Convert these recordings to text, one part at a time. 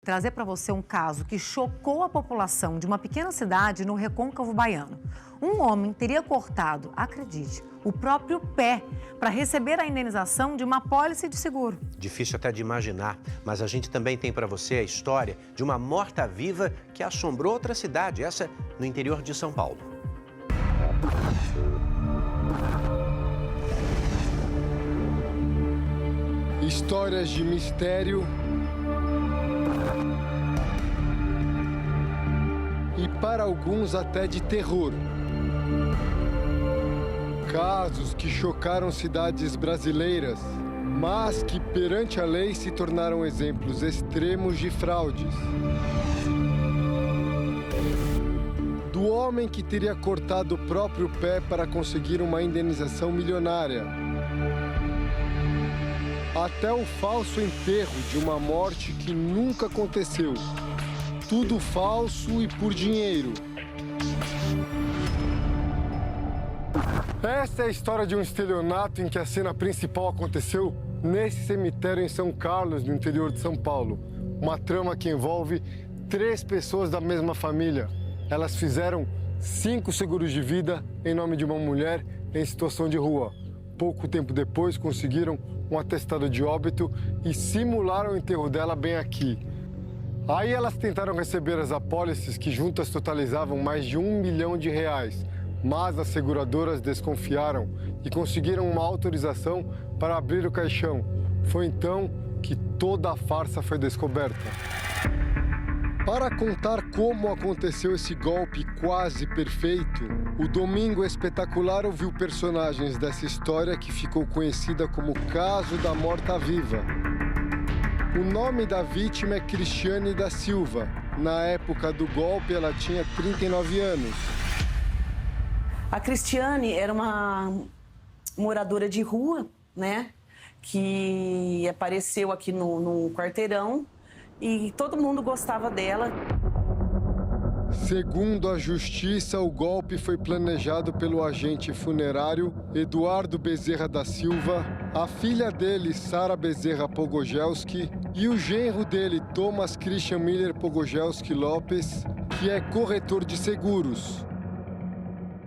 Trazer para você um caso que chocou a população de uma pequena cidade no recôncavo baiano. Um homem teria cortado, acredite, o próprio pé para receber a indenização de uma apólice de seguro. Difícil até de imaginar, mas a gente também tem para você a história de uma morta-viva que assombrou outra cidade, essa no interior de São Paulo. Histórias de mistério e, para alguns, até de terror. Casos que chocaram cidades brasileiras, mas que, perante a lei, se tornaram exemplos extremos de fraudes. Do homem que teria cortado o próprio pé para conseguir uma indenização milionária, até o falso enterro de uma morte que nunca aconteceu. Tudo falso e por dinheiro. Essa é a história de um estelionato em que a cena principal aconteceu nesse cemitério em São Carlos, no interior de São Paulo. Uma trama que envolve 3 pessoas da mesma família. Elas fizeram 5 seguros de vida em nome de uma mulher em situação de rua. Pouco tempo depois, conseguiram um atestado de óbito e simularam o enterro dela bem aqui. Aí elas tentaram receber as apólices que juntas totalizavam mais de R$1 milhão, mas as seguradoras desconfiaram e conseguiram uma autorização para abrir o caixão. Foi então que toda a farsa foi descoberta. Para contar como aconteceu esse golpe quase perfeito, o Domingo Espetacular ouviu personagens dessa história que ficou conhecida como o caso da morta-viva. O nome da vítima é Cristiane da Silva. Na época do golpe, ela tinha 39 anos. A Cristiane era uma moradora de rua, né? Que apareceu aqui no quarteirão e todo mundo gostava dela. Segundo a justiça, o golpe foi planejado pelo agente funerário Eduardo Bezerra da Silva, a filha dele, Sara Bezerra Pogogelski, e o genro dele, Thomas Christian Miller Pogogelski Lopes, que é corretor de seguros.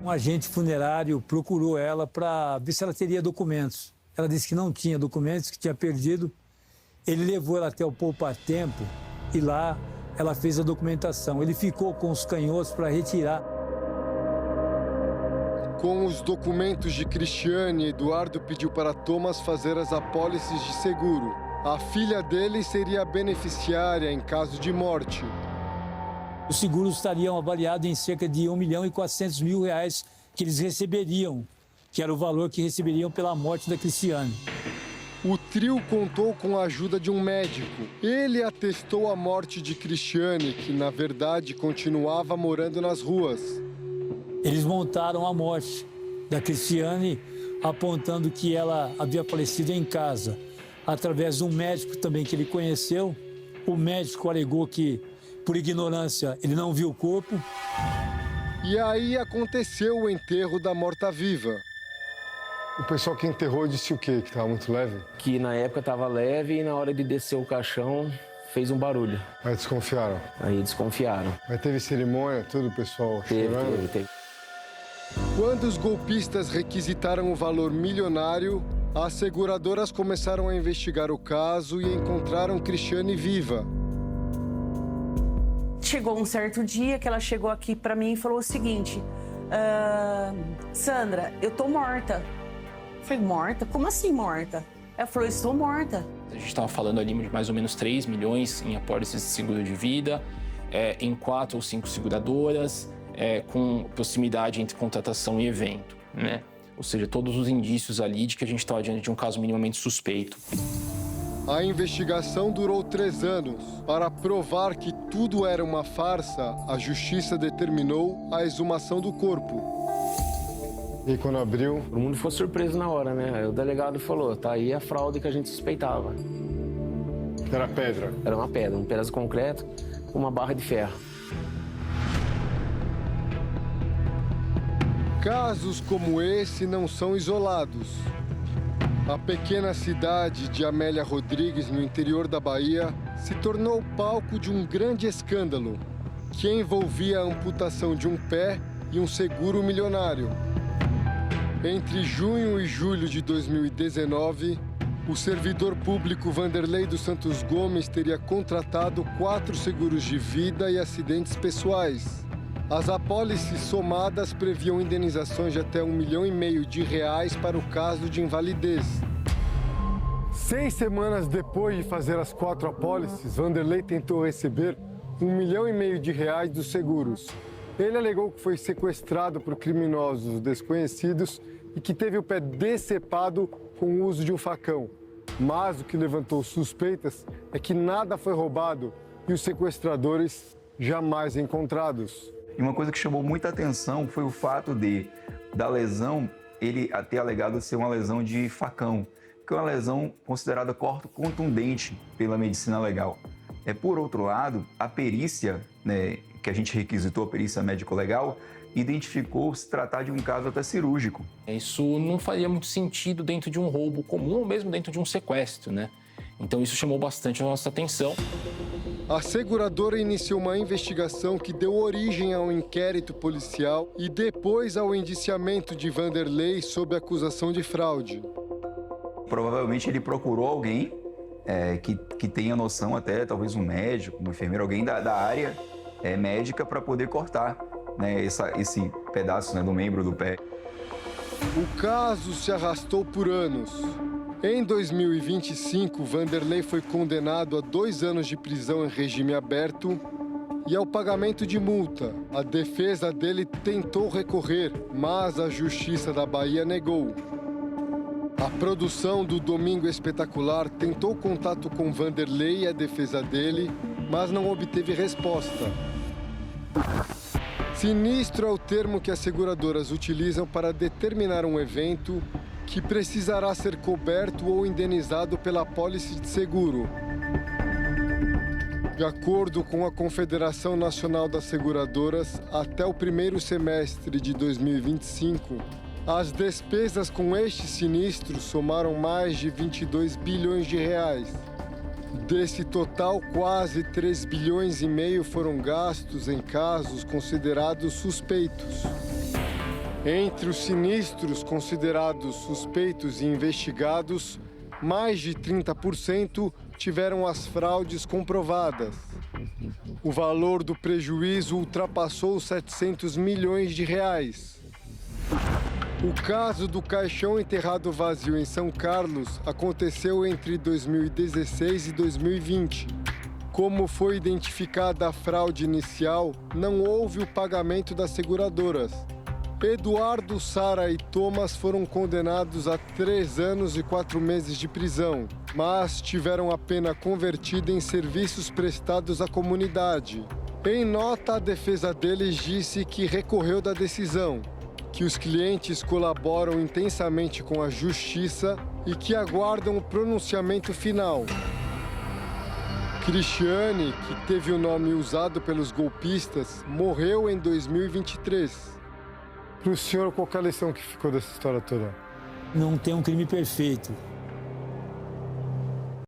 Um agente funerário procurou ela para ver se ela teria documentos. Ela disse que não tinha documentos, que tinha perdido. Ele levou ela até o poupa-tempo e lá ela fez a documentação. Ele ficou com os canhotos para retirar. Com os documentos de Cristiane, Eduardo pediu para Thomas fazer as apólices de seguro. A filha dele seria a beneficiária em caso de morte. Os seguros estariam avaliados em cerca de R$1.400.000 que eles receberiam, que era o valor que receberiam pela morte da Cristiane. O trio contou com a ajuda de um médico. Ele atestou a morte de Cristiane, que na verdade continuava morando nas ruas. Eles montaram a morte da Cristiane, apontando que ela havia falecido em casa, através de um médico também que ele conheceu. O médico alegou que, por ignorância, ele não viu o corpo. E aí aconteceu o enterro da morta-viva. O pessoal que enterrou disse o quê? Que estava muito leve? Que na época estava leve e na hora de descer o caixão fez um barulho. Aí desconfiaram? Aí desconfiaram. Mas teve cerimônia, tudo, o pessoal chorando? Teve. Quando os golpistas requisitaram o valor milionário, as seguradoras começaram a investigar o caso e encontraram Cristiane viva. Chegou um certo dia que ela chegou aqui para mim e falou o seguinte: Sandra, eu tô morta. Eu falei, morta? Como assim morta? Ela falou, estou morta. A gente estava falando ali de mais ou menos 3 milhões em apólices de seguro de vida, em 4 ou 5 seguradoras, com proximidade entre contratação e evento, né? Ou seja, todos os indícios ali de que a gente estava diante de um caso minimamente suspeito. A investigação durou 3 anos. Para provar que tudo era uma farsa, a justiça determinou a exumação do corpo. E quando abriu? Todo mundo ficou surpreso na hora, né? Aí o delegado falou, tá aí a fraude que a gente suspeitava. Era pedra? Era uma pedra, um pedaço de concreto com uma barra de ferro. Casos como esse não são isolados. A pequena cidade de Amélia Rodrigues, no interior da Bahia, se tornou palco de um grande escândalo que envolvia a amputação de um pé e um seguro milionário. Entre junho e julho de 2019, o servidor público Vanderlei dos Santos Gomes teria contratado 4 seguros de vida e acidentes pessoais. As apólices somadas previam indenizações de até R$1,5 milhão para o caso de invalidez. 6 semanas depois de fazer as 4 apólices, Vanderlei tentou receber R$1,5 milhão dos seguros. Ele alegou que foi sequestrado por criminosos desconhecidos e que teve o pé decepado com o uso de um facão. Mas o que levantou suspeitas é que nada foi roubado e os sequestradores jamais encontrados. E uma coisa que chamou muita atenção foi o fato da lesão, ele ter alegado ser uma lesão de facão, que é uma lesão considerada contundente pela medicina legal. Por outro lado, a perícia, né, que a gente requisitou, a perícia médico-legal, identificou se tratar de um caso até cirúrgico. Isso não faria muito sentido dentro de um roubo comum ou mesmo dentro de um sequestro, né? Então isso chamou bastante a nossa atenção. A seguradora iniciou uma investigação que deu origem ao inquérito policial e depois ao indiciamento de Vanderlei sob acusação de fraude. Provavelmente ele procurou alguém que tenha noção, até talvez um médico, um enfermeiro, alguém da área médica para poder cortar, né, esse pedaço, né, do membro do pé. O caso se arrastou por anos. Em 2025, Vanderlei foi condenado a 2 anos de prisão em regime aberto e ao pagamento de multa. A defesa dele tentou recorrer, mas a Justiça da Bahia negou. A produção do Domingo Espetacular tentou contato com Vanderlei e a defesa dele, mas não obteve resposta. Sinistro é o termo que as seguradoras utilizam para determinar um evento que precisará ser coberto ou indenizado pela apólice de seguro. De acordo com a Confederação Nacional das Seguradoras, até o primeiro semestre de 2025, as despesas com este sinistro somaram mais de 22 bilhões de reais. Desse total, quase 3,5 bilhões foram gastos em casos considerados suspeitos. Entre os sinistros considerados suspeitos e investigados, mais de 30% tiveram as fraudes comprovadas. O valor do prejuízo ultrapassou os 700 milhões de reais. O caso do caixão enterrado vazio em São Carlos aconteceu entre 2016 e 2020. Como foi identificada a fraude inicial, não houve o pagamento das seguradoras. Eduardo, Sara e Thomas foram condenados a 3 anos e 4 meses de prisão, mas tiveram a pena convertida em serviços prestados à comunidade. Em nota, a defesa deles disse que recorreu da decisão, que os clientes colaboram intensamente com a justiça e que aguardam o pronunciamento final. Cristiane, que teve o nome usado pelos golpistas, morreu em 2023. Para o senhor, qual é a lição que ficou dessa história toda? Não tem um crime perfeito.